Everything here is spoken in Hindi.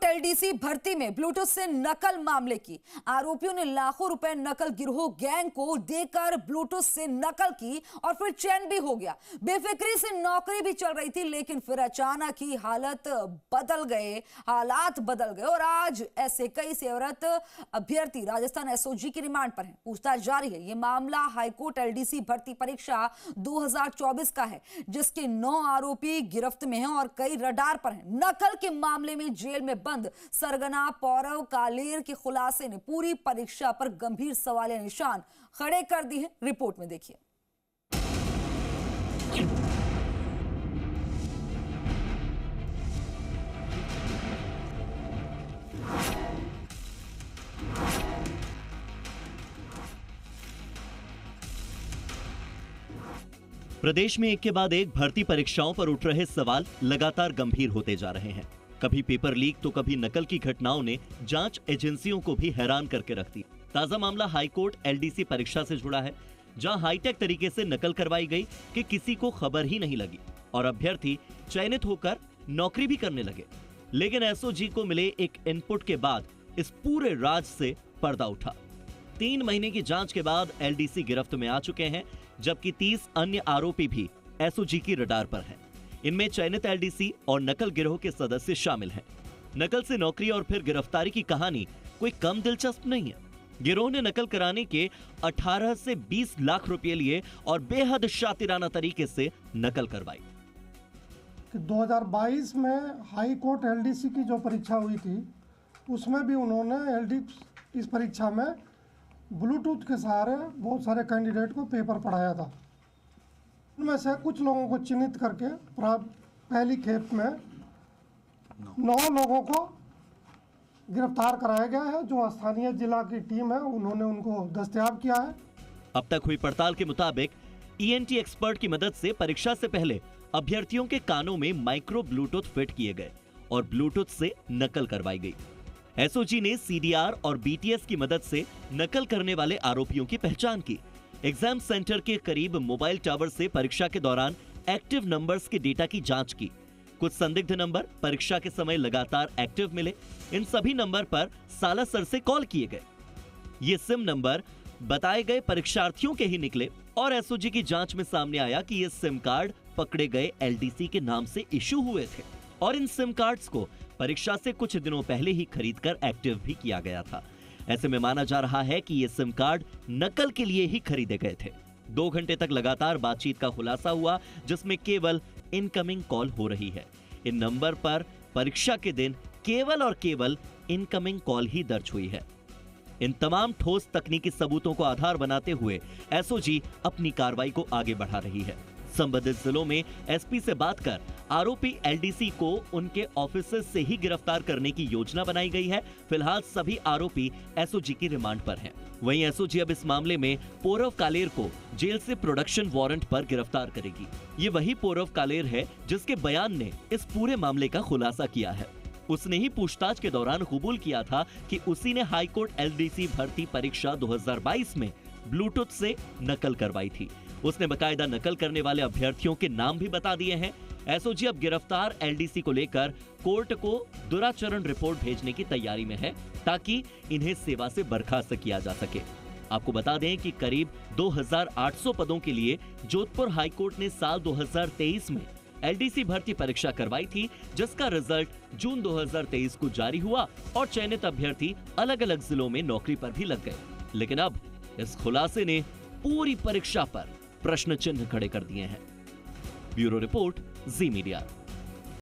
एलडीसी भर्ती में ब्लूटूथ से नकल मामले की आरोपियों ने लाखों रुपए नकल गिरोह गैंग को देकर ब्लूटूथ से नकल की और फिर चैन भी हो गया। बेफिक्री से नौकरी भी चल रही थी, लेकिन फिर अचानक ही हालात बदल गए और आज ऐसे कई सेवारत अभ्यर्थी राजस्थान एसओजी की रिमांड पर हैं। पूछताछ जारी है। यह मामला हाईकोर्ट एलडीसी भर्ती परीक्षा 2024 का है, जिसके 9 आरोपी गिरफ्त में हैं और कई रडार पर हैं। नकल के मामले में जेल में बंद सरगना पौरव कालेर के खुलासे ने पूरी परीक्षा पर गंभीर सवालिया निशान खड़े कर दिए हैं। रिपोर्ट में देखिए। प्रदेश में एक के बाद एक भर्ती परीक्षाओं पर उठ रहे सवाल लगातार गंभीर होते जा रहे हैं। कभी पेपर लीक तो कभी नकल की घटनाओं ने जांच एजेंसियों को भी हैरान करके रख दी। ताजा मामला हाईकोर्ट एलडीसी परीक्षा से जुड़ा है, जहां हाईटेक तरीके से नकल करवाई गई कि किसी को खबर ही नहीं लगी और अभ्यर्थी चयनित होकर नौकरी भी करने लगे। लेकिन एसओजी को मिले एक इनपुट के बाद इस पूरे राज से पर्दा उठा। 3 महीने की जांच के बाद एलडीसी गिरफ्त में आ चुके हैं, जबकि 30 अन्य आरोपी भी एसओजी की रडार पर हैं। इनमें चयनित एलडीसी और नकल गिरोह के सदस्य शामिल हैं। नकल से नौकरी और फिर गिरफ्तारी की कहानी कोई कम दिलचस्प नहीं है। गिरोह ने नकल कराने के 18 से 20 लाख रुपए लिए और बेहद शातिराना तरीके से नकल करवाई। 2022 में हाई कोर्ट एलडीसी की जो परीक्षा हुई थी, उसमें भी उन्होंने इस परीक्षा में ब्लूटूथ के सहारे बहुत सारे कैंडिडेट को पेपर पढ़ाया था। उनमें से कुछ लोगों को चिन्हित करके पहली खेप में 9 लोगों को गिरफ्तार कराया गया है। जो स्थानीय जिला की टीम है, उन्होंने उनको दस्तयाब किया है। अब तक हुई पड़ताल के मुताबिक ईएनटी एक्सपर्ट की मदद से परीक्षा से पहले अभ्यर्थियों के कानों में माइक्रो ब्लूटूथ फिट किए गए और ब्लूटूथ से नकल करवाई गई। एसओजी ने सीडीआर और बीटीएस की मदद से नकल करने वाले आरोपियों की पहचान की। एग्जाम सेंटर के करीब मोबाइल टावर से परीक्षा के दौरान एक्टिव नंबर्स के डेटा की जांच की। कुछ संदिग्ध नंबर परीक्षा के समय लगातार एक्टिव मिले। इन सभी नंबर पर सालासर से कॉल किए गए। ये सिम नंबर बताए गए परीक्षार्थियों के ही निकले और एसओजी की जांच में सामने आया कि ये सिम कार्ड पकड़े गए एलडीसी के नाम से इशू हुए थे और इन सिम कार्ड्स को परीक्षा से कुछ दिनों पहले ही खरीदकर एक्टिव भी किया गया था। ऐसे में माना जा रहा है कि ये सिम कार्ड नकल के लिए ही खरीदे गए थे। 2 घंटे तक लगातार बातचीत का खुलासा हुआ, जिसमें केवल इनकमिंग कॉल हो रही है। इन नंबर पर परीक्षा के दिन केवल और केवल इनकमिंग कॉल ही दर्ज हुई है। इन तमाम ठोस तकनीकी सबूतों को आधार बनाते हुए एसओजी अपनी कार्रवाई को आगे बढ़ा रही है। संबंधित जिलों में एसपी से बात कर आरोपी एलडीसी को उनके ऑफिस से ही गिरफ्तार करने की योजना बनाई गई है। फिलहाल सभी आरोपी एसओजी की रिमांड पर हैं। वहीं एसओजी अब इस मामले में पौरव कालेर को जेल से प्रोडक्शन वारंट पर गिरफ्तार करेगी। ये वही पौरव कालेर है जिसके बयान ने इस पूरे मामले का खुलासा किया है। उसने ही पूछताछ के दौरान कबूल किया था कि उसी ने हाईकोर्ट एलडीसी भर्ती परीक्षा 2022 में ब्लूटूथ से नकल करवाई थी। उसने बकायदा नकल करने वाले अभ्यर्थियों के नाम भी बता दिए हैं। एसओजी अब गिरफ्तार एलडीसी को लेकर कोर्ट को दुराचरण रिपोर्ट भेजने की तैयारी में है, ताकि इन्हें सेवा से बर्खास्त किया जा सके। आपको बता दें कि करीब 2800 पदों के लिए जोधपुर हाईकोर्ट ने साल 2023 में एलडीसी भर्ती परीक्षा करवाई थी, जिसका रिजल्ट जून 2023 को जारी हुआ और चयनित अभ्यर्थी अलग अलग जिलों में नौकरी पर भी लग गए। लेकिन अब इस खुलासे ने पूरी परीक्षा पर प्रश्न चिन्ह खड़े कर दिए हैं। ब्यूरो रिपोर्ट, जी मीडिया।